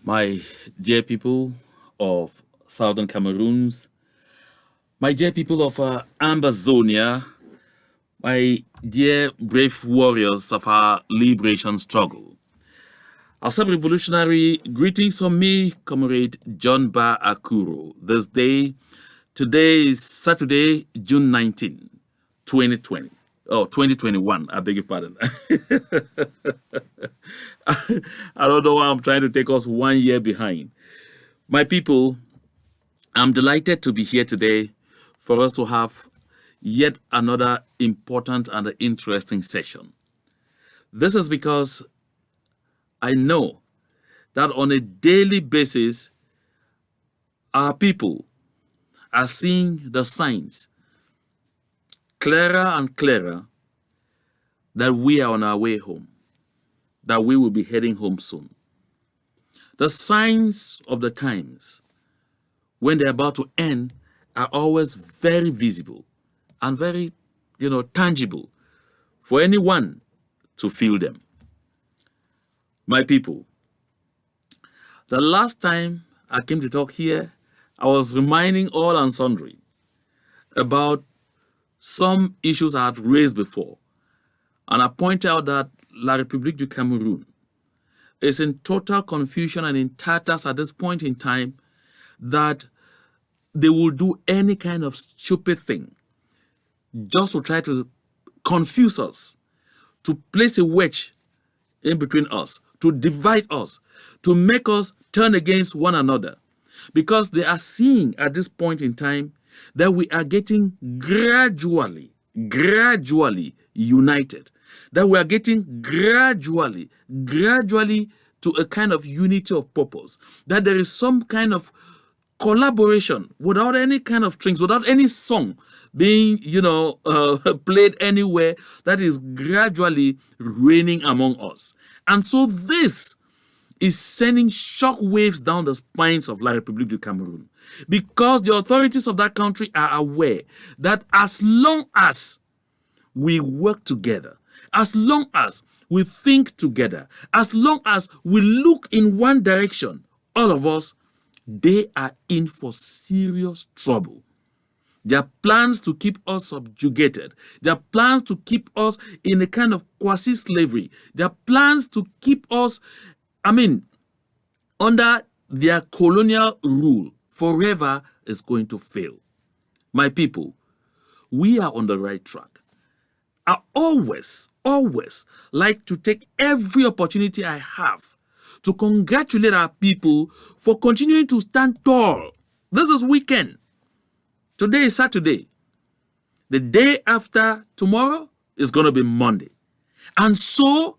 My dear people of Southern Cameroons, my dear people of Ambazonia, my dear brave warriors of our liberation struggle. Our sub-revolutionary greetings from me, Comrade John Ba Akuro. Today is Saturday, June 19, 2020. Oh, 2021, I beg your pardon. I don't know why I'm trying to take us 1 year behind. My people, I'm delighted to be here today for us to have yet another important and interesting session. This is because I know that on a daily basis, our people are seeing the signs clearer and clearer that we are on our way home, that we will be heading home soon. The signs of the times when they're about to end are always very visible and very, tangible for anyone to feel them. My people, the last time I came to talk here, I was reminding all and sundry about some issues I had raised before. And I pointed out that La République du Cameroun is in total confusion and in tatters at this point in time, that they will do any kind of stupid thing just to try to confuse us, to place a wedge in between us, to divide us, to make us turn against one another. Because they are seeing at this point in time that we are getting gradually united, that we are getting gradually to a kind of unity of purpose, that there is some kind of collaboration without any kind of strings, without any song being, played anywhere, that is gradually reigning among us. And so this is sending shock waves down the spines of La République du Cameroun, because the authorities of that country are aware that as long as we work together, as long as we think together, as long as we look in one direction, all of us, they are in for serious trouble. Their plans to keep us subjugated, their plans to keep us in a kind of quasi-slavery, their plans to keep us, under their colonial rule forever is going to fail. My people, we are on the right track. I always like to take every opportunity I have to congratulate our people for continuing to stand tall. This is weekend. Today is Saturday. The day after tomorrow is going to be Monday. And so,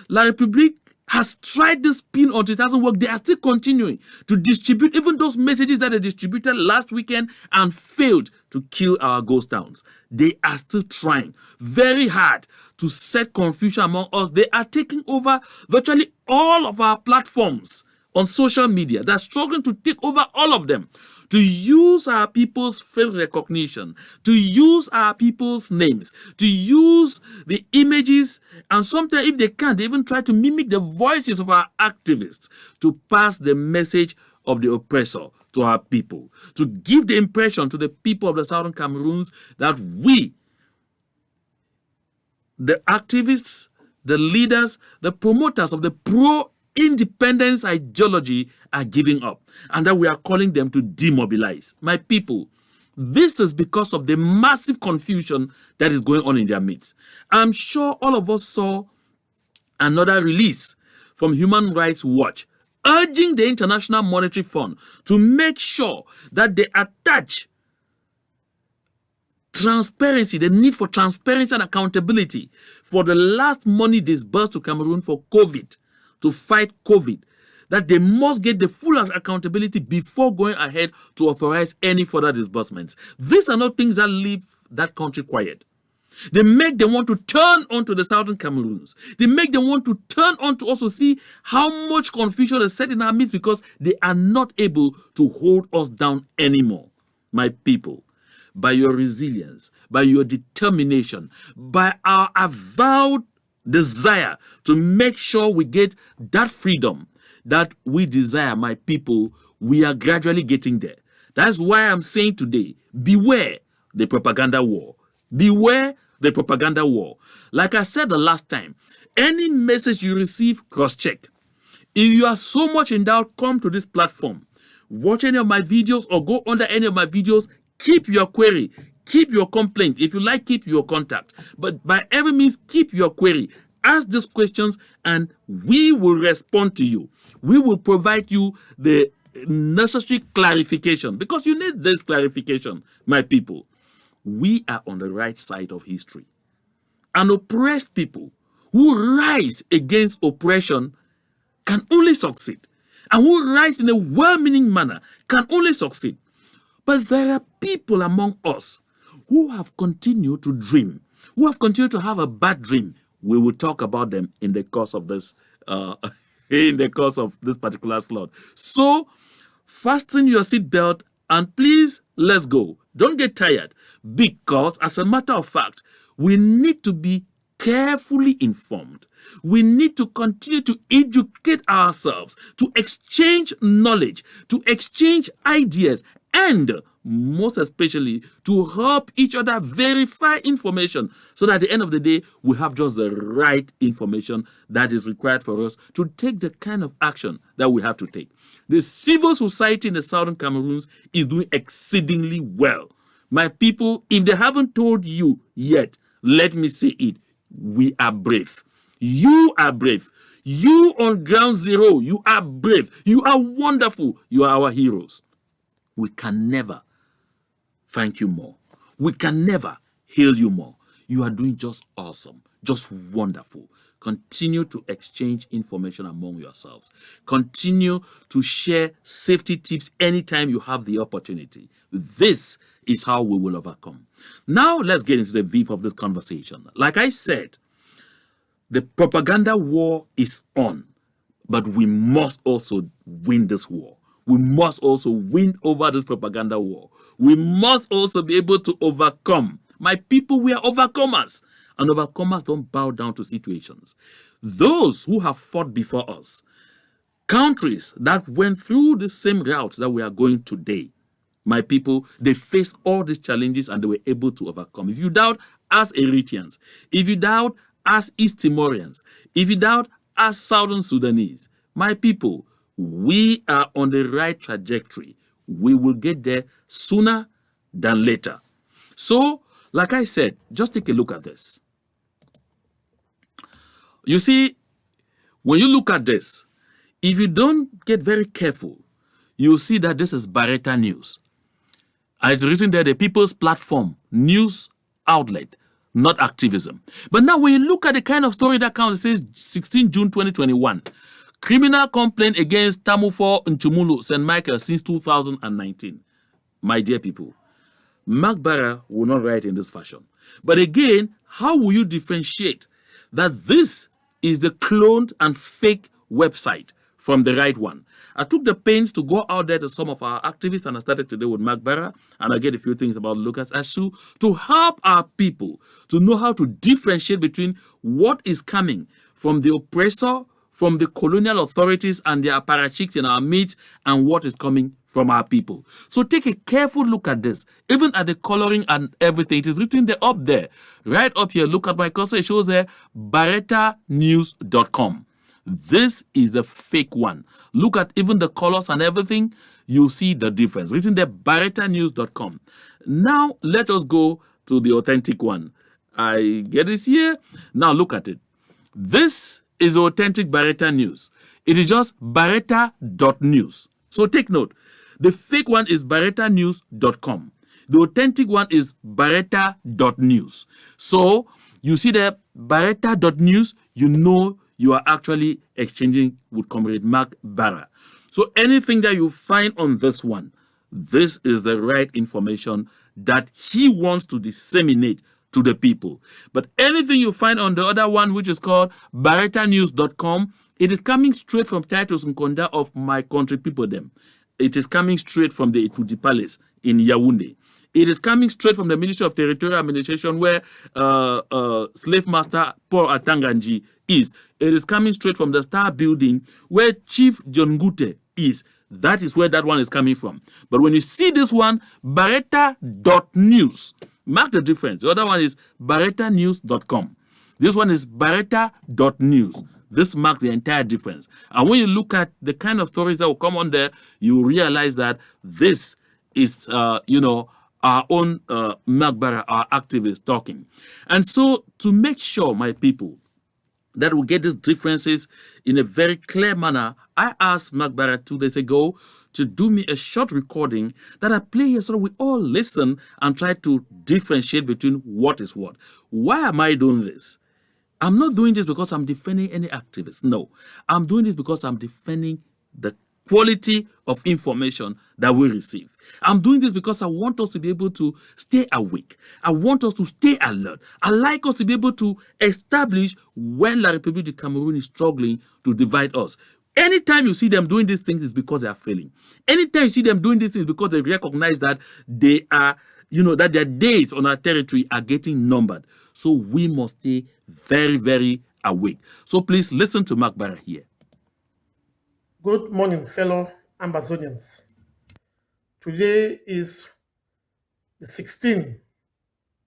La République has tried this spin until it hasn't worked. They are still continuing to distribute even those messages that they distributed last weekend and failed to kill our ghost towns. They are still trying very hard to set confusion among us. They are taking over virtually all of our platforms on social media. They're struggling to take over all of them, to use our people's face recognition, to use our people's names, to use the images, and sometimes if they can't, they even try to mimic the voices of our activists to pass the message of the oppressor to our people, to give the impression to the people of the Southern Cameroons that we, the activists, the leaders, the promoters of the pro-independence ideology are giving up, and that we are calling them to demobilize. My people, this is because of the massive confusion that is going on in their midst. I'm sure all of us saw another release from Human Rights Watch urging the International Monetary Fund to make sure that they attach transparency, the need for transparency and accountability for the last money disbursed to Cameroon for COVID, to fight COVID, that they must get the full accountability before going ahead to authorize any further disbursements. These are not things that leave that country quiet. They make them want to turn on to the Southern Cameroons. They make them want to turn on to also see how much confusion is set in our midst, because they are not able to hold us down anymore. My people, by your resilience, by your determination, by our avowed desire to make sure we get that freedom, that we desire, my people, we are gradually getting there. That's why I'm saying today, beware the propaganda war. Beware the propaganda war. Like I said the last time, any message you receive, cross-check. If you are so much in doubt, come to this platform. Watch any of my videos or go under any of my videos. Keep your query. Keep your complaint. If you like, keep your contact. But by every means, keep your query. Ask these questions and we will respond to you. We will provide you the necessary clarification because you need this clarification, my people. We are on the right side of history. An oppressed people who rise against oppression can only succeed. And who rise in a well-meaning manner can only succeed. But there are people among us who have continued to dream, who have continued to have a bad dream. We will talk about them in the course of this particular slot. So, fasten your seatbelt and please, let's go. Don't get tired because, as a matter of fact, we need to be carefully informed. We need to continue to educate ourselves, to exchange knowledge, to exchange ideas, and most especially to help each other verify information so that at the end of the day, we have just the right information that is required for us to take the kind of action that we have to take. The civil society in the southern Cameroons is doing exceedingly well. My people, if they haven't told you yet, let me say it. We are brave. You are brave. You on ground zero, you are brave. You are wonderful. You are our heroes. We can never thank you more. We can never hail you more. You are doing just awesome, just wonderful. Continue to exchange information among yourselves. Continue to share safety tips anytime you have the opportunity. This is how we will overcome. Now, let's get into the beef of this conversation. Like I said, the propaganda war is on, but we must also win this war. We must also win over this propaganda war. We must also be able to overcome. My people, we are overcomers. And overcomers don't bow down to situations. Those who have fought before us, countries that went through the same routes that we are going today, my people, they faced all these challenges and they were able to overcome. If you doubt, ask Eritreans. If you doubt, ask East Timorians. If you doubt, ask Southern Sudanese. My people, we are on the right trajectory. We will get there sooner than later. So, like I said, just take a look at this. You see, when you look at this, if you don't get very careful, you'll see that this is Barretta News. It's written there, the People's Platform, news outlet, not activism. But now when you look at the kind of story that counts, it says 16 June 2021. Criminal complaint against Tamufo Nchumulu, St. Michael since 2019. My dear people, Mark Barra will not write in this fashion. But again, how will you differentiate that this is the cloned and fake website from the right one? I took the pains to go out there to some of our activists, and I started today with Mark Barra, and I get a few things about Lucas Ashu to help our people to know how to differentiate between what is coming from the oppressor, from the colonial authorities and their apparatchiks in our midst, and what is coming from our people. So take a careful look at this, even at the coloring and everything. It is written there up there. Right up here, look at my cursor, it shows there, BarrettaNews.com. This is the fake one. Look at even the colors and everything, you see the difference. Written there, BarrettaNews.com. Now, let us go to the authentic one. I get this here. Now, look at it. This is authentic Barretta News. It is just Barretta.news. So take note. The fake one is BarrettaNews.com. The authentic one is Barretta.news. So you see there, Barretta.news, you know you are actually exchanging with Comrade Mark Barra. So anything that you find on this one, this is the right information that he wants to disseminate to the people. But anything you find on the other one, which is called BarrettaNews.com, it is coming straight from Titus Nkonda of My Country People Them. It is coming straight from the Etudi Palace in Yaoundé. It is coming straight from the Ministry of Territorial Administration, where Slave Master Paul Atanganji is. It is coming straight from the Star Building, where Chief John Gute is. That is where that one is coming from. But when you see this one, barretta.news, mark the difference. The other one is barrettanews.com. This one is barretta.news. This marks the entire difference. And when you look at the kind of stories that will come on there, you realize that this is, our own Mark Barra, our activist, talking. And so to make sure, my people, that we get these differences in a very clear manner, I asked Mark Barra 2 days ago to do me a short recording that I play here so we all listen and try to differentiate between what is what. Why am I doing this? I'm not doing this because I'm defending any activist. No, I'm doing this because I'm defending the quality of information that we receive. I'm doing this because I want us to be able to stay awake. I want us to stay alert. I like us to be able to establish when La République du Cameroun is struggling to divide us. Anytime you see them doing these things, it's because they are failing. Anytime you see them doing these things, because they recognize that they are, that their days on our territory are getting numbered. So we must stay very, very awake. So please listen to Mark Barra here. Good morning, fellow Amazonians. Today is the 16th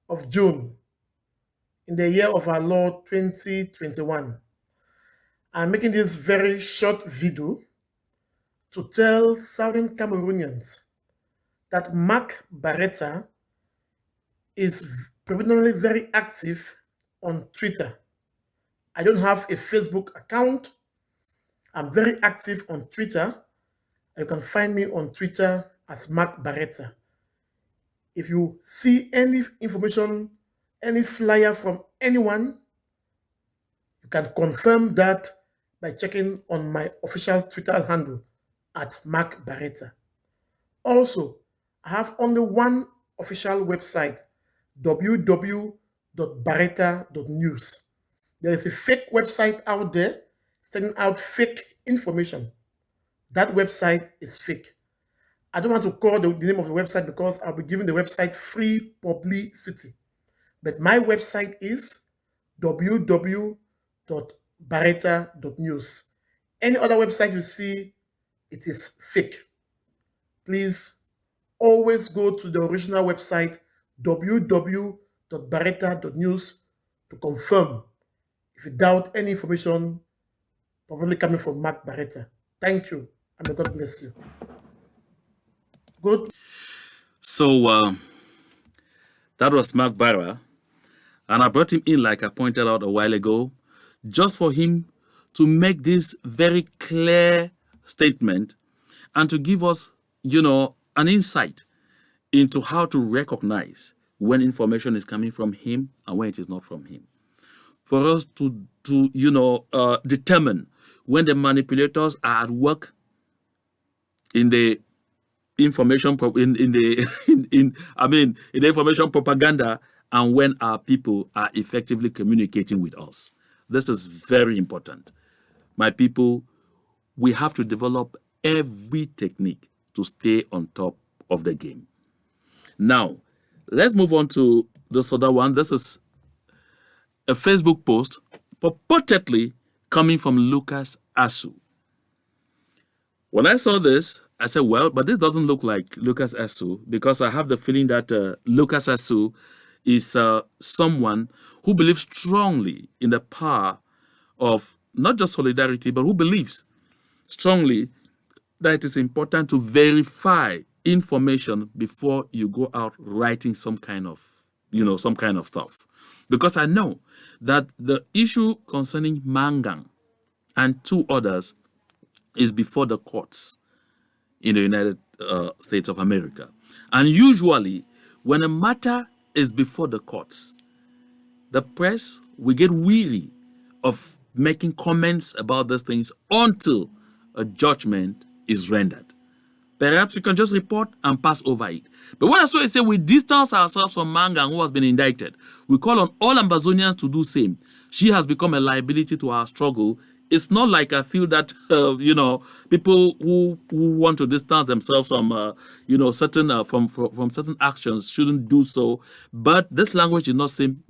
of June in the year of our Lord 2021. I'm making this very short video to tell Southern Cameroonians that Mark Barretta is predominantly very active on Twitter. I don't have a Facebook account. I'm very active on Twitter. You can find me on Twitter as Mark Barretta. If you see any information, any flyer from anyone, you can confirm that by checking on my official Twitter handle at Mark Barretta. Also, I have only one official website, www.barretta.news. There is a fake website out there sending out fake information. That website is fake. I don't want to call the name of the website because I'll be giving the website free publicity. But my website is www.barretta.news. Any other website you see, it is fake. Please always go to the original website, www.barretta.news, to confirm if you doubt any information probably coming from Mark Barretta. Thank you, and may God bless you. Good. So that was Mark Barra, and I brought him in, like I pointed out a while ago, just for him to make this very clear statement and to give us, an insight into how to recognize when information is coming from him and when it is not from him. For us to determine when the manipulators are at work in the information in the information propaganda, and when our people are effectively communicating with us. This is very important. My people, we have to develop every technique to stay on top of the game. Now, let's move on to this other one. This is a Facebook post purportedly coming from Lucas Asu. When I saw this, I said, well, but this doesn't look like Lucas Asu, because I have the feeling that Lucas Asu is someone who believes strongly in the power of not just solidarity, but who believes strongly that it is important to verify information before you go out writing some kind of stuff. Because I know that the issue concerning Mangang and two others is before the courts in the United States of America. And usually, when a matter is before the courts, the press will get weary of making comments about these things until a judgment is rendered. Perhaps we can just report and pass over it. But when I saw it say we distance ourselves from Mangang, who has been indicted, we call on all Ambazonians to do same. She has become a liability to our struggle it's not like I feel that people who want to distance themselves from certain from certain actions shouldn't do so. But this language did not seem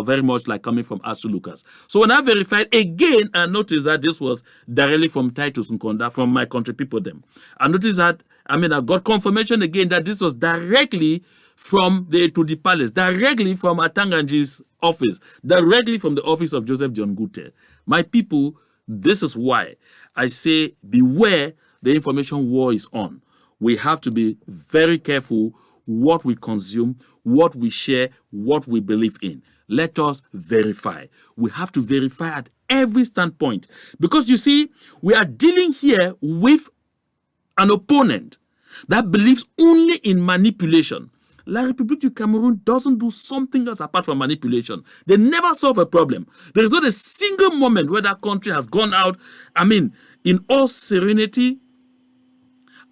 very much like coming from Asu Lucas. So when I verified again, I noticed that this was directly from Titus Nkonda, from my country people. Them, I noticed that. I got confirmation again that this was directly from the Etudi Palace, directly from Atanganji's office, directly from the office of Joseph John Gute. My people, this is why I say beware, the information war is on. We have to be very careful what we consume, what we share, what we believe in. Let us verify. We have to verify at every standpoint. Because you see, we are dealing here with an opponent that believes only in manipulation. La République du Cameroun doesn't do something else apart from manipulation. They never solve a problem. There is not a single moment where that country has gone out, in all serenity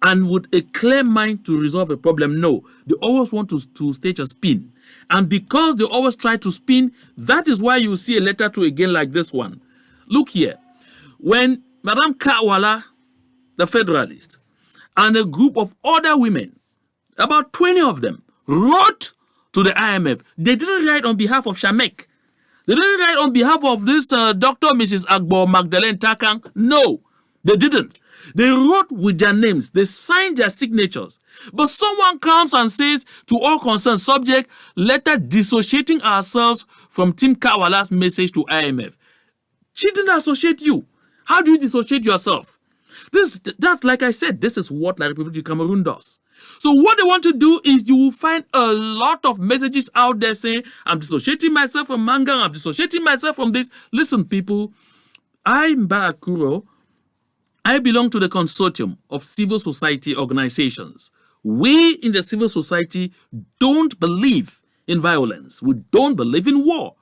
and with a clear mind to resolve a problem. No, they always want to stage a spin. And because they always try to spin, that is why you see a letter to again like this one. Look here. When Madame Kawala, the Federalist, and a group of other women, about 20 of them, wrote to the IMF. They didn't write on behalf of Shamek. They didn't write on behalf of this Dr. Mrs. Agbo Magdalene Takang. No, they didn't. They wrote with their names. They signed their signatures. But someone comes and says to all concerned subject, letter dissociating ourselves from Tim Kawala's message to IMF. She didn't associate you. How do you dissociate yourself? That's like I said, this is what La République du Cameroun does. So what they want to do is you will find a lot of messages out there saying, I'm dissociating myself from manga, I'm dissociating myself from this. Listen, people, I'm Bakuro. I belong to the consortium of civil society organizations. We in the civil society don't believe in violence. We don't believe in war.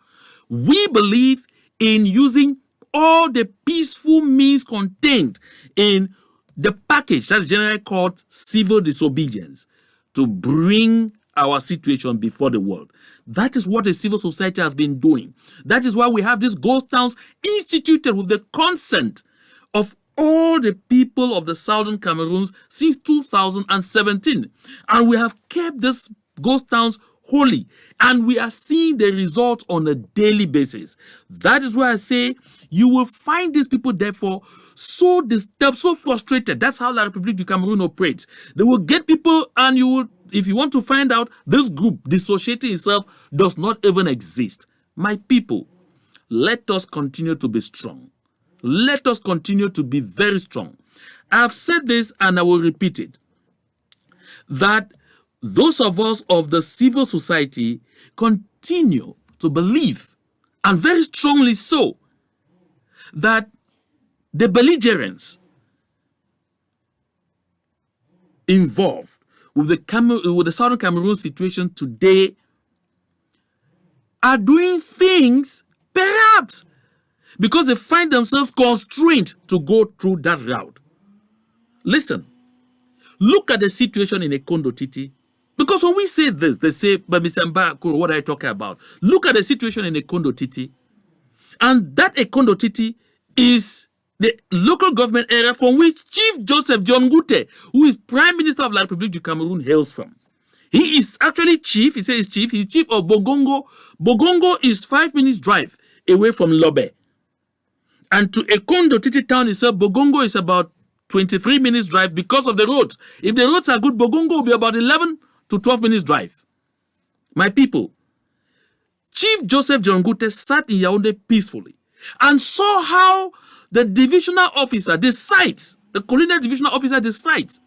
We believe in using all the peaceful means contained in the package that is generally called civil disobedience to bring our situation before the world. That is what the civil society has been doing. That is why we have these ghost towns instituted with the consent of all the people of the southern Cameroons since 2017. And we have kept these ghost towns holy. And we are seeing the results on a daily basis. That is why I say you will find these people, therefore, so disturbed, so frustrated. That's how La République du Cameroun operates. They will get people, and you will, if you want to find out, this group dissociating itself does not even exist. My people, let us continue to be strong. Let us continue to be very strong. I've said this and I will repeat it, that those of us of the civil society continue to believe, and very strongly so, that the belligerents involved with the Southern Cameroon situation today are doing things perhaps because they find themselves constrained to go through that route. Listen, look at the situation in Ekondo Titi. Because when we say this, they say, but Mr. Mbakuro, what are you talking about? Look at the situation in Ekondo Titi. And that Ekondo Titi is the local government area from which Chief Joseph John Gute, who is Prime Minister of La République du Cameroun, hails from. He is actually chief, he says chief, he's chief of Bogongo. Bogongo is 5 minutes drive away from Lobe. And to Ekondo Titi town itself, Bogongo is about 23 minutes drive because of the roads. If the roads are good, Bogongo will be about 11 to 12 minutes drive. My people, Chief Joseph John Gute sat in Yaoundé peacefully and saw how the divisional officer decides, the colonial divisional officer decides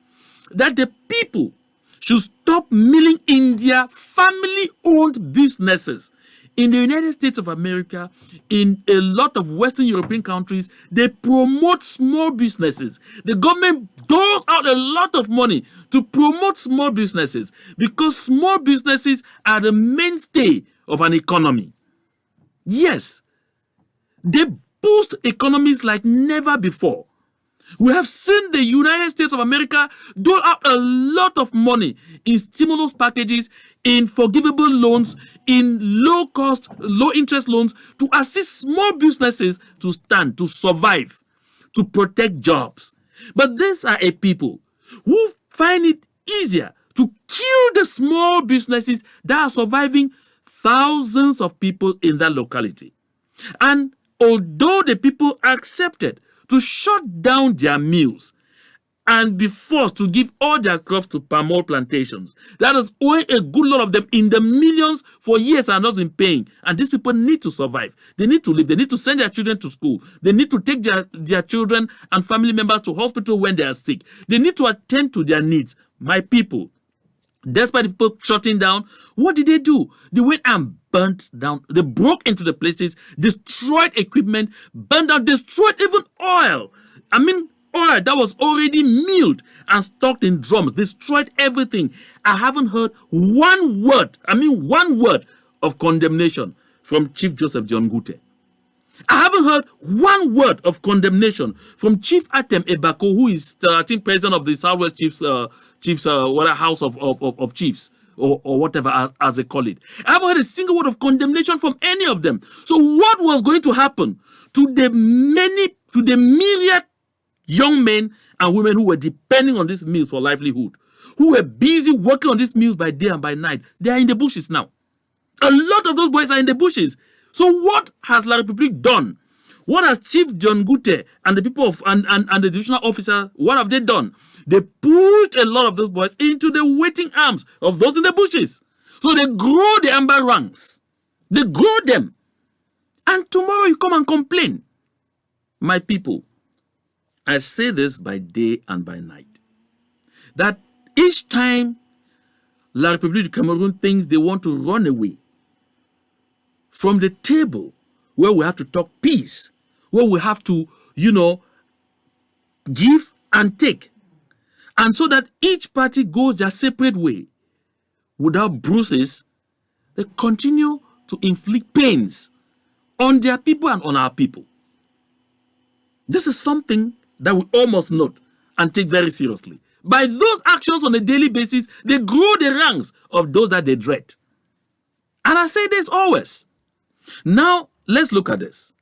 that the people should stop milling in their family-owned businesses. In the United States of America, in a lot of Western European countries, they promote small businesses. The government doles out a lot of money to promote small businesses because small businesses are the mainstay of an economy. Yes, they boost economies like never before. We have seen the United States of America dole out a lot of money in stimulus packages, in forgivable loans, in low-cost, low-interest loans to assist small businesses to stand, to survive, to protect jobs. But these are a people who find it easier to kill the small businesses that are surviving thousands of people in that locality. And although the people accepted to shut down their mills and be forced to give all their crops to palm oil plantations, that is owing a good lot of them in the millions for years and not been paying. And these people need to survive. They need to live. They need to send their children to school. They need to take their children and family members to hospital when they are sick. They need to attend to their needs. My people, despite the people shutting down, what did they do? They went and burnt down. They broke into the places, destroyed equipment, burned down, destroyed even oil. I mean, oil that was already milled and stocked in drums, destroyed everything. I haven't heard one word of condemnation from Chief Joseph John Gute. I haven't heard one word of condemnation from Chief Atem Ebako, who is, I think, president of the Southwest Chiefs, House of Chiefs, or whatever as they call it. I haven't heard a single word of condemnation from any of them. So what was going to happen to the myriad young men and women who were depending on these mills for livelihood, who were busy working on these mills by day and by night? They are in the bushes now. A lot of those boys are in the bushes. So what has La République done? What has Chief John Gute and the people of and the divisional officer, what have they done? They pushed a lot of those boys into the waiting arms of those in the bushes. So they grow the amber ranks. They grow them. And tomorrow you come and complain. My people, I say this by day and by night, that each time La République du Cameroun thinks they want to run away from the table where we have to talk peace, where we have to, give and take, and so that each party goes their separate way without bruises, they continue to inflict pains on their people and on our people. This is something that we all must note and take very seriously. By those actions on a daily basis, they grow the ranks of those that they dread. And I say this always. Now, let's look at this.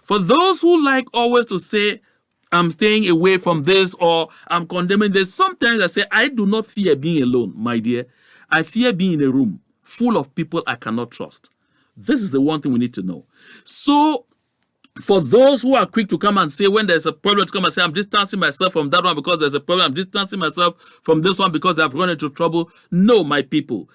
For those who like always to say, I'm staying away from this or I'm condemning this, sometimes I say, I do not fear being alone, my dear. I fear being in a room full of people I cannot trust. This is the one thing we need to know. So, for those who are quick to come and say, when there's a problem, to come and say, I'm distancing myself from that one because there's a problem, I'm distancing myself from this one because they've run into trouble. No, my people.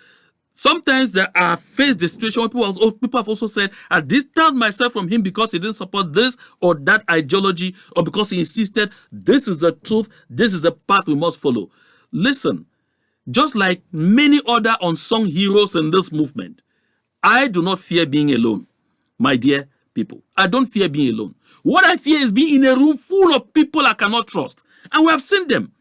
Sometimes there are faced the situation where people have also said, I distanced myself from him because he didn't support this or that ideology, or because he insisted this is the truth, this is the path we must follow. Listen, just like many other unsung heroes in this movement, I do not fear being alone, my dear people. I don't fear being alone. What I fear is being in a room full of people I cannot trust. And we have seen them.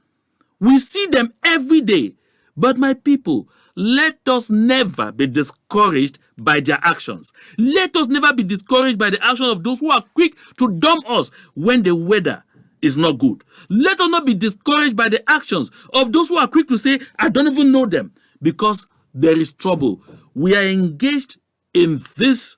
We see them every day. But my people, let us never be discouraged by their actions. Let us never be discouraged by the actions of those who are quick to dump us when the weather is not good. Let us not be discouraged by the actions of those who are quick to say, I don't even know them, because there is trouble. We are engaged in this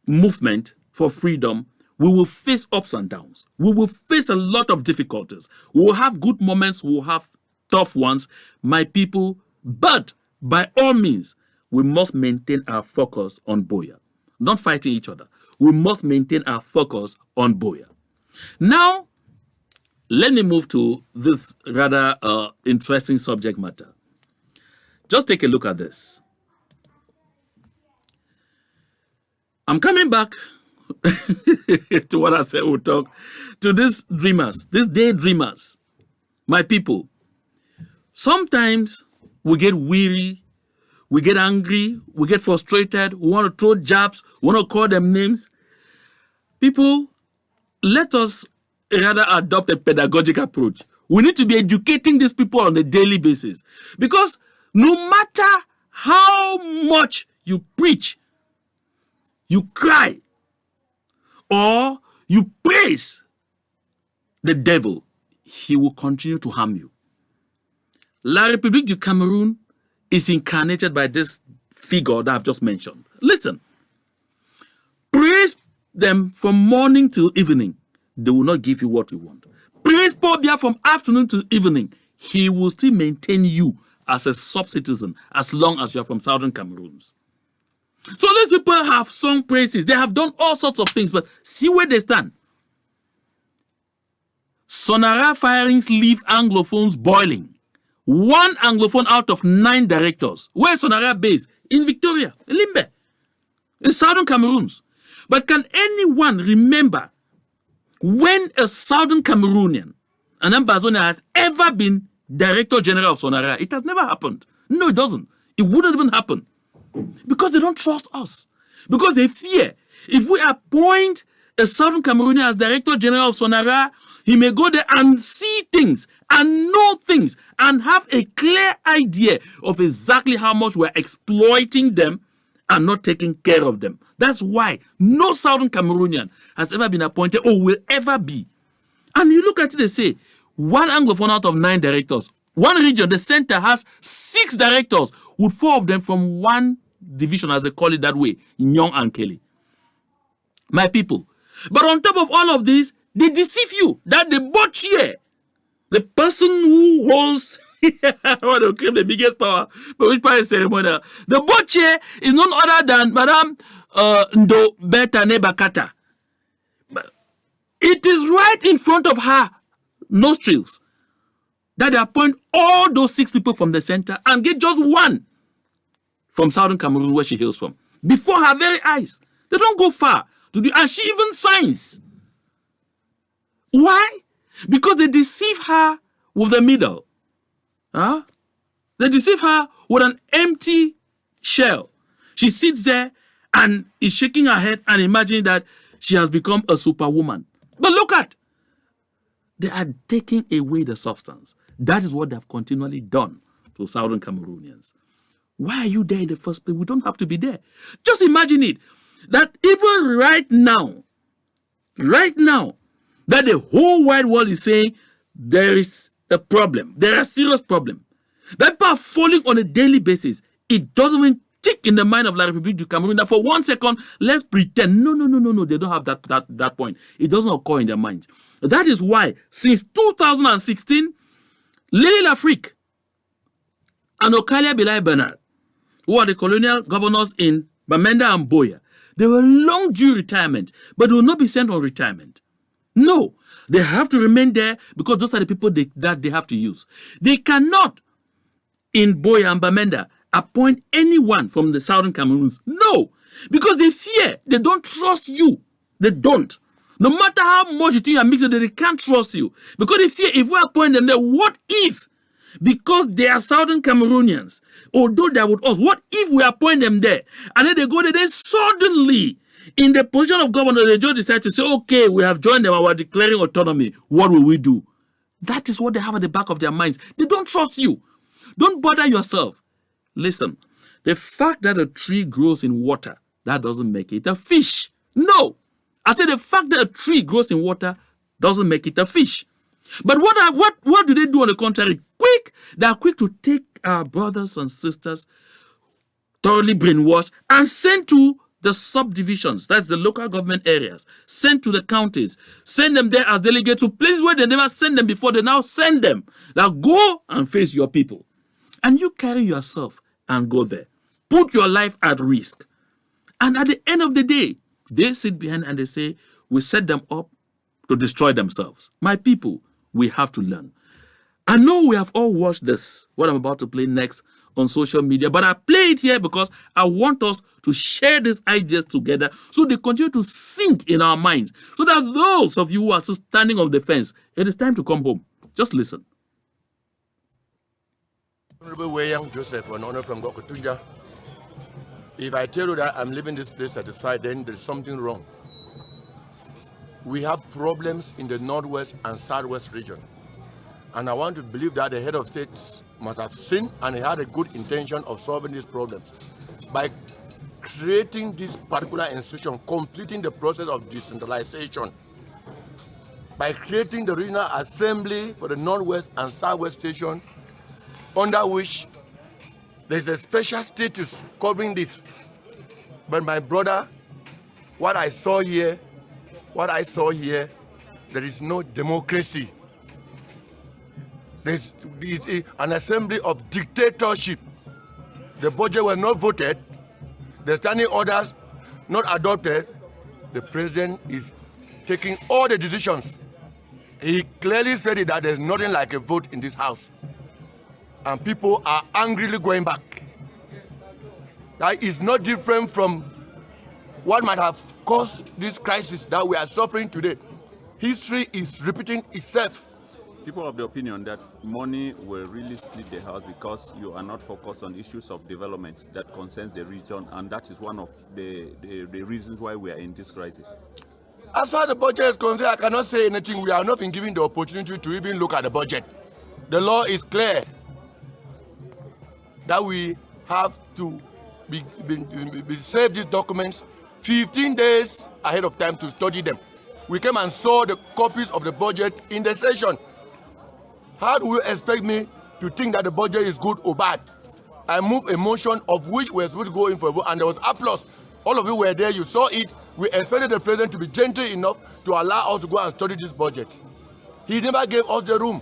movement for freedom. We will face ups and downs. We will face a lot of difficulties. We will have good moments. We will have tough ones, my people. But by all means, we must maintain our focus on Biya. Not fighting each other. We must maintain our focus on Biya. Now, let me move to this rather interesting subject matter. Just take a look at this. I'm coming back to what I said we'll talk to these dreamers, these daydreamers, my people. Sometimes we get weary, we get angry, we get frustrated, we want to throw jabs, we want to call them names. People, let us rather adopt a pedagogic approach. We need to be educating these people on a daily basis. Because no matter how much you preach, you cry, or you praise the devil, he will continue to harm you. La République du Cameroun is incarnated by this figure that I've just mentioned. Listen, praise them from morning till evening. They will not give you what you want. Praise Paul Biya from afternoon to evening. He will still maintain you as a sub-citizen as long as you're from Southern Cameroon. So these people have sung praises. They have done all sorts of things, but see where they stand. Sonara firings leave Anglophones boiling. 1 Anglophone out of 9 directors. Where is Sonara based? In Victoria, in Limbe, in Southern Cameroon. But can anyone remember when a Southern Cameroonian, an ambassador, has ever been Director General of Sonara? It has never happened. No, it doesn't. It wouldn't even happen. Because they don't trust us. Because they fear. If we appoint a Southern Cameroonian as Director General of Sonara, he may go there and see things and know things and have a clear idea of exactly how much we're exploiting them and not taking care of them. That's why no Southern Cameroonian has ever been appointed or will ever be. And you look at it, they say, 1 Anglophone out of 9 directors. One region, the center, has 6 directors, with 4 of them from one division, as they call it that way, Nyong and Kelly. My people. But on top of all of this, they deceive you that the butcher, the person who holds want to claim the biggest power, but which power is ceremonial. The butcher is none other than Madame Ndo Betane Bakata. It is right in front of her nostrils that they appoint all those 6 people from the center and get just 1 from Southern Cameroon, where she hails from, before her very eyes. They don't go far to do, and she even signs. Why? Because they deceive her with the middle. Huh? They deceive her with an empty shell. She sits there and is shaking her head and imagining that she has become a superwoman. But look at, they are taking away the substance. That is what they have continually done to Southern Cameroonians. Why are you there in the first place? We don't have to be there. Just imagine it, that even right now, that the whole wide world is saying there is a problem. There are serious problem. That people are falling on a daily basis. It doesn't even tick in the mind of La République du Cameroun that for 1 second, let's pretend. No. They don't have that point. It doesn't occur in their minds. That is why, since 2016, Lily Lafrique and Okalia Bilai Bernard, who are the colonial governors in Bamenda and Biya, they were long due retirement, but they will not be sent on retirement. No, they have to remain there because those are the people that they have to use. They cannot, in Biya and Bamenda, appoint anyone from the Southern Cameroons. No, because they fear. They don't trust you. They don't. No matter how much you think you're mixed, they can't trust you. Because they fear if we appoint them there, what if? Because they are Southern Cameroonians, although they are with us, what if we appoint them there? And then they go there, then suddenly, in the position of governor, they just decide to say, okay, we have joined them and we're declaring autonomy. What will we do? That is what they have at the back of their minds. They don't trust you. Don't bother yourself. Listen, the fact that a tree grows in water, that doesn't make it a fish. No. I said the fact that a tree grows in water doesn't make it a fish. But what do they do on the contrary? They are quick to take our brothers and sisters, thoroughly brainwashed, and send to the subdivisions, that's the local government areas, sent to the counties, send them there as delegates to places where they never sent them before. They now send them. Now go and face your people. And you carry yourself and go there. Put your life at risk. And at the end of the day, they sit behind and they say, we set them up to destroy themselves. My people, we have to learn. I know we have all watched this, what I'm about to play next, on social media, but I play it here because I want us to share these ideas together so they continue to sink in our minds, so that those of you who are still standing on the fence, it is time to come home. Just listen. Honorable Weyang Joseph, an honor from Gokotunja. If I tell you that I'm leaving this place satisfied, then there's something wrong. We have problems in the northwest and southwest region. And I want to believe that the head of state must have seen and he had a good intention of solving these problems by creating this particular institution, completing the process of decentralization, by creating the regional assembly for the Northwest and Southwest station, under which there's a special status covering this. But my brother, what I saw here, there is no democracy. There's an assembly of dictatorship. The budget was not voted, the standing orders not adopted. The president is taking all the decisions. He clearly said it, that there's nothing like a vote in this house. And people are angrily going back. That is not different from what might have caused this crisis that we are suffering today. History is repeating itself. People of the opinion that money will really split the house because you are not focused on issues of development that concerns the region, and that is one of the reasons why we are in this crisis. As far as the budget is concerned, I cannot say anything. We have not been given the opportunity to even look at the budget. The law is clear that we have to be save these documents 15 days ahead of time to study them. We came and saw the copies of the budget in the session. How do you expect me to think that the budget is good or bad? I moved a motion of which we were supposed to go in for a vote, and there was applause. All of you were there, you saw it. We expected the president to be gentle enough to allow us to go and study this budget. He never gave us the room.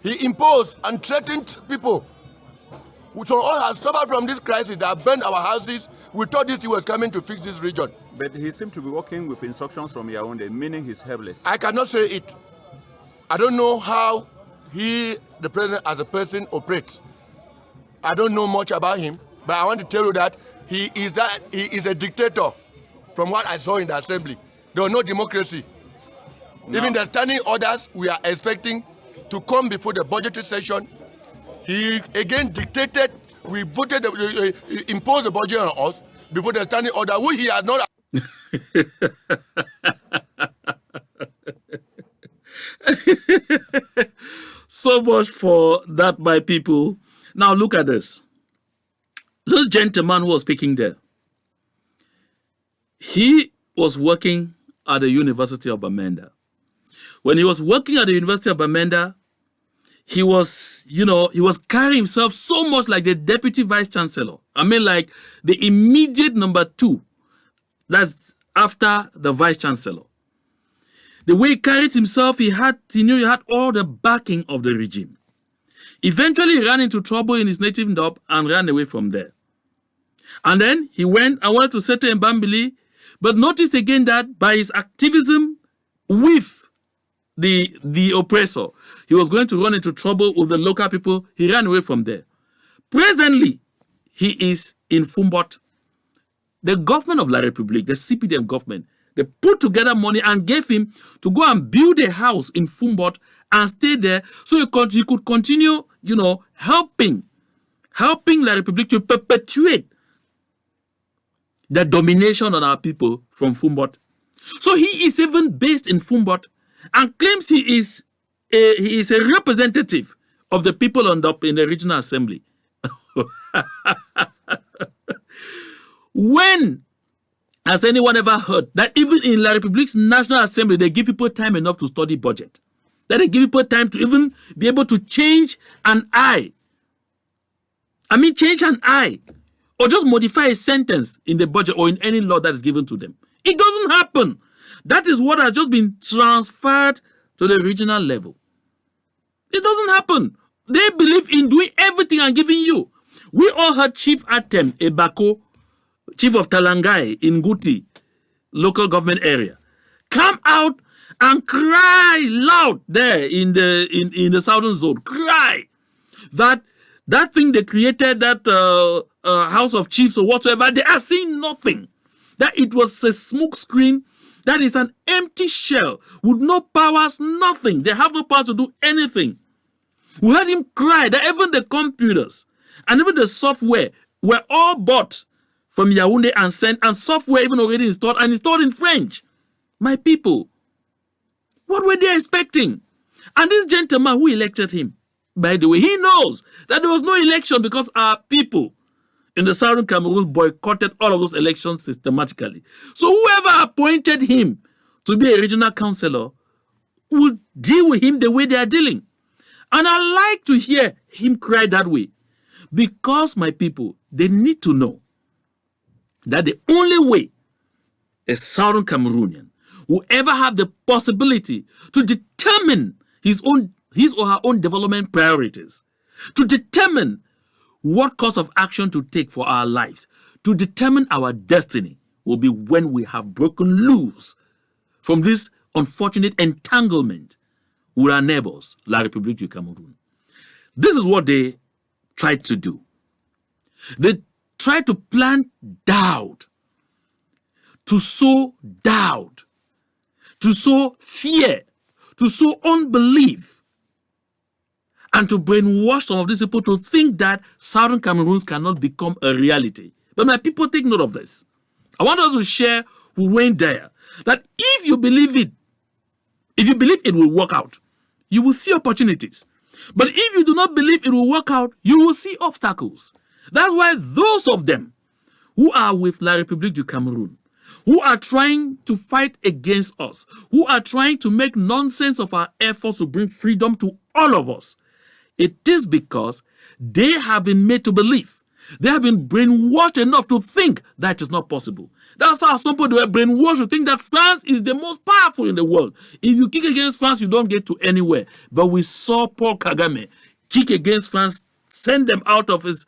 He imposed and threatened people. So all have suffered from this crisis that burned our houses. We thought this he was coming to fix this region. But he seemed to be working with instructions from Yaoundé, meaning he's helpless. I cannot say it. I don't know how the president as a person operates. I don't know much about him, but I want to tell you that he is a dictator. From what I saw in the assembly, there was no democracy. No. Even the standing orders we are expecting to come before the budgetary session, he again dictated. We voted, imposed the budget on us before the standing order, which he has not. So much for that, my people. Now look at this. This gentleman who was speaking there, he was working at the University of Bamenda. When he was working at the University of Bamenda, he was carrying himself so much like the deputy vice chancellor. I mean, like the immediate number 2, that's after the vice chancellor. The way he carried himself, he knew he had all the backing of the regime. Eventually, he ran into trouble in his native Ndop and ran away from there. And then he went and wanted to settle in Bambili, but noticed again that by his activism with the oppressor, he was going to run into trouble with the local people. He ran away from there. Presently, he is in Fumbot. The government of La République, the CPDM government, they put together money and gave him to go and build a house in Fumbot and stay there so he could continue, helping La République to perpetuate the domination on our people from Fumbot. So he is even based in Fumbot and claims he is a representative of the people in the regional assembly. When has anyone ever heard that even in La République's National Assembly, they give people time enough to study budget? That they give people time to even be able to change an I. Change an I. Or just modify a sentence in the budget or in any law that is given to them. It doesn't happen. That is what has just been transferred to the regional level. It doesn't happen. They believe in doing everything and giving you. We all heard Chief Atem Ebako, Chief of Talangai in Guti, local government area, come out and cry loud there in the southern zone. Cry that thing they created, that House of Chiefs or whatsoever, they are seeing nothing. That it was a smoke screen. That is an empty shell with no powers, nothing. They have no power to do anything. We heard him cry that even the computers and even the software were all bought from Yaoundé and sent, and software even already installed and installed in French. My people, what were they expecting? And this gentleman who elected him, by the way, he knows that there was no election because our people in the southern Cameroon boycotted all of those elections systematically. So whoever appointed him to be a regional councillor will deal with him the way they are dealing. And I like to hear him cry that way. Because, my people, they need to know that the only way a Southern Cameroonian will ever have the possibility to determine his or her own development priorities, to determine what course of action to take for our lives, to determine our destiny, will be when we have broken loose from this unfortunate entanglement with our neighbors, La République du Cameroun. This is what they tried to do. They tried to plant doubt, to sow doubt, to sow fear, to sow unbelief, and to brainwash some of these people to think that Southern Cameroons cannot become a reality. But my people, take note of this. I want us to share with Wayne Dyer that if you believe it will work out, you will see opportunities. But if you do not believe it will work out, you will see obstacles. That's why those of them who are with La République du Cameroun, who are trying to fight against us, who are trying to make nonsense of our efforts to bring freedom to all of us, it is because they have been made to believe. They have been brainwashed enough to think that it is not possible. That's how some people were brainwashed to think that France is the most powerful in the world. If you kick against France, you don't get to anywhere. But we saw Paul Kagame kick against France, send them out of his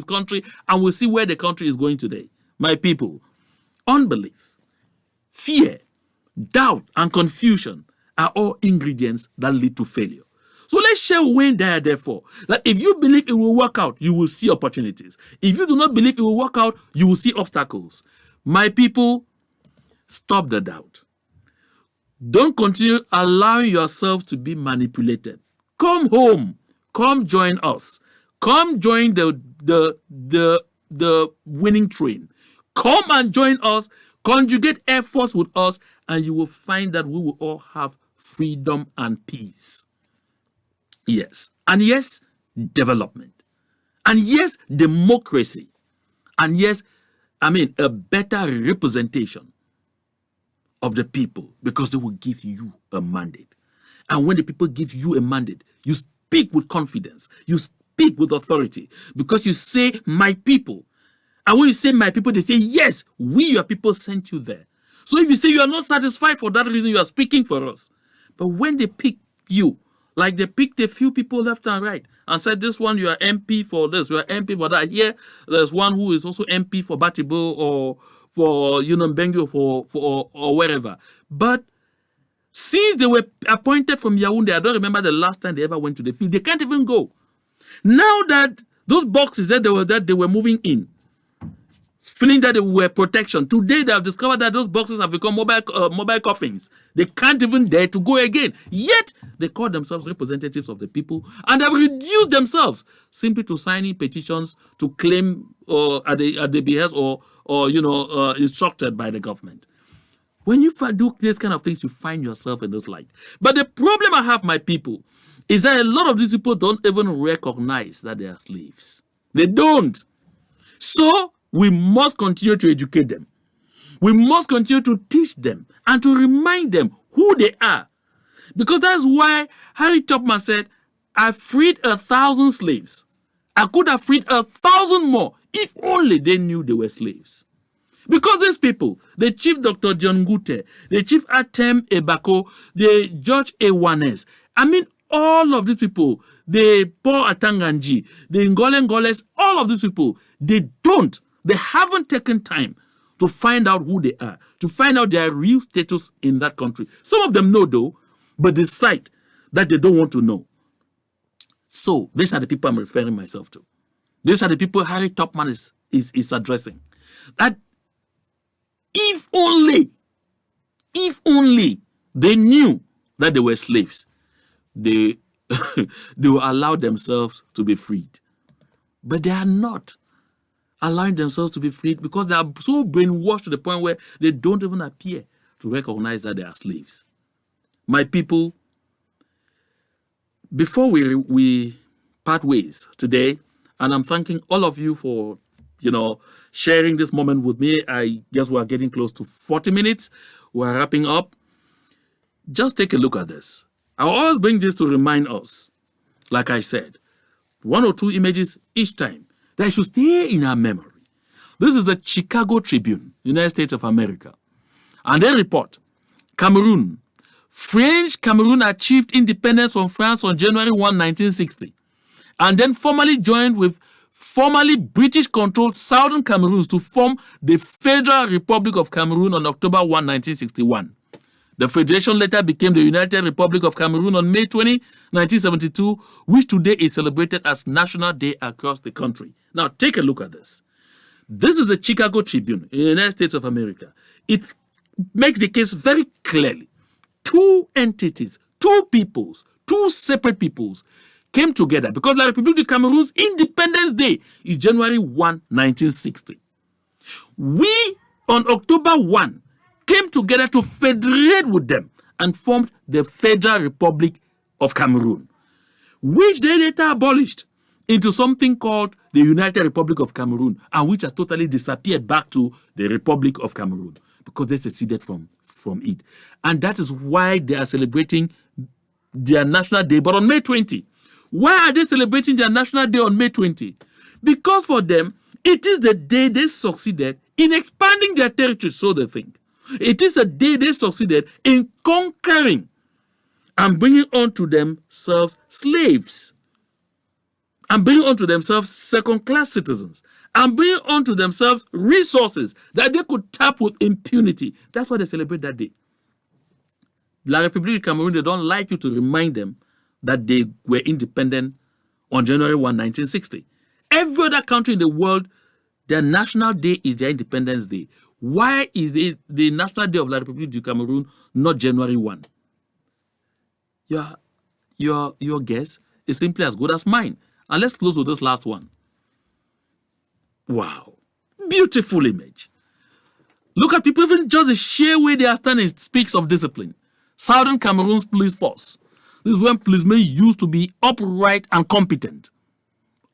country, and we'll see where the country is going today. My people, unbelief, fear, doubt, and confusion are all ingredients that lead to failure. So let's share Wayne Dyer, therefore, that if you believe it will work out, you will see opportunities. If you do not believe it will work out, you will see obstacles. My people, stop the doubt. Don't continue allowing yourself to be manipulated. Come home. Come join us. Come join the winning train. Come and join us. Conjugate efforts with us, and you will find that we will all have freedom and peace. Yes. And yes, development. And yes, democracy. And yes, a better representation of the people, because they will give you a mandate. And when the people give you a mandate, you speak with confidence. You speak with authority, because you say, my people. And when you say my people, they say, yes, we, your people, sent you there. So if you say you are not satisfied for that reason, you are speaking for us. But when they pick you, like they picked a few people left and right and said, this one, you are MP for this, you are MP for that. Here, there's one who is also MP for Batibo or for Bengu or wherever. But since they were appointed from Yaoundé, I don't remember the last time they ever went to the field. They can't even go. Now that those boxes that they were moving in, feeling that they were protection, today they have discovered that those boxes have become mobile coffins. They can't even dare to go again. Yet they call themselves representatives of the people, and have reduced themselves simply to signing petitions to claim at the behest or instructed by the government. When you do these kind of things, you find yourself in this light. But the problem I have, my people, is that a lot of these people don't even recognize that they are slaves. They don't. So we must continue to educate them. We must continue to teach them and to remind them who they are. Because that's why Harry Tubman said, I freed 1,000 slaves. I could have freed 1,000 more if only they knew they were slaves. Because these people, the Chief Dr. John Gute, the Chief Atem Ebako, the George Ewanes, all of these people, the Paul Atanganji, the Ngoles, all of these people, they haven't taken time to find out who they are, to find out their real status in that country. Some of them know though, but decide that they don't want to know. So these are the people I'm referring myself to. These are the people Harry Tubman is addressing. That if only they knew that they were slaves, they will allow themselves to be freed. But they are not allowing themselves to be freed because they are so brainwashed to the point where they don't even appear to recognize that they are slaves. My people, before we part ways today, and I'm thanking all of you for sharing this moment with me. I guess we're getting close to 40 minutes. We're wrapping up. Just take a look at this. I always bring this to remind us, like I said, one or two images each time that should stay in our memory. This is the Chicago Tribune, United States of America. And they report, Cameroon. French Cameroon achieved independence from France on January 1, 1960, and then formally joined with formerly British-controlled Southern Cameroons to form the Federal Republic of Cameroon on October 1, 1961. The federation later became the United Republic of Cameroon on May 20, 1972, which today is celebrated as National Day across the country. Now, take a look at this. This is the Chicago Tribune in the United States of America. It makes the case very clearly. Two entities, two peoples, two separate peoples came together because La République du Cameroon's Independence Day is January 1, 1960. We, on October 1, came together to federate with them and formed the Federal Republic of Cameroon, which they later abolished into something called the United Republic of Cameroon, and which has totally disappeared back to the Republic of Cameroon because they seceded from it. And that is why they are celebrating their National Day, but on May 20. Why are they celebrating their National Day on May 20? Because for them, it is the day they succeeded in expanding their territory, so they think. It is a day they succeeded in conquering and bringing unto themselves slaves, and bringing unto themselves second-class citizens, and bringing unto themselves resources that they could tap with impunity. That's why they celebrate that day. La République du Cameroon, they don't like you to remind them that they were independent on January 1, 1960. Every other country in the world, their national day is their Independence Day. Why is the National Day of La République du Cameroon not January 1? Your guess is simply as good as mine. And let's close with this last one. Wow. Beautiful image. Look at people, even just the sheer way they are standing speaks of discipline. Southern Cameroon's police force. This is when policemen used to be upright and competent.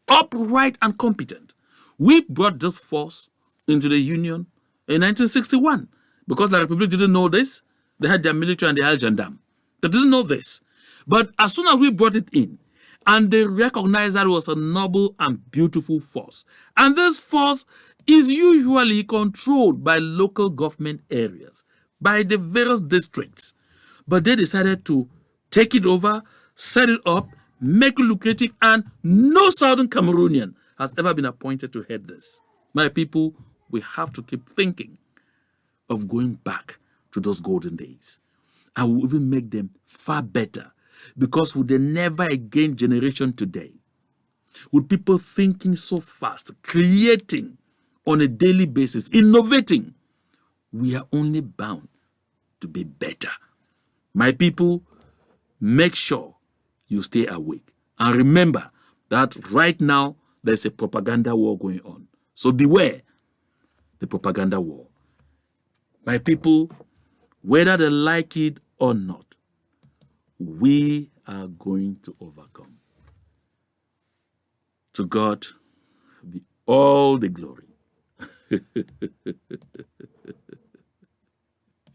Upright and competent. We brought this force into the Union in 1961 because La République didn't know this. They had their military and they had gendarmes. They didn't know this. But as soon as we brought it in, and they recognized that it was a noble and beautiful force. And this force is usually controlled by local government areas, by the various districts. But they decided to take it over, set it up, make it lucrative, and no Southern Cameroonian has ever been appointed to head this. My people, we have to keep thinking of going back to those golden days. And we'll even make them far better. Because with the never again generation today, with people thinking so fast, creating on a daily basis, innovating, we are only bound to be better. My people, make sure you stay awake. And remember that right now, there's a propaganda war going on. So beware the propaganda war. My people, whether they like it or not, we are going to overcome. To God be all the glory.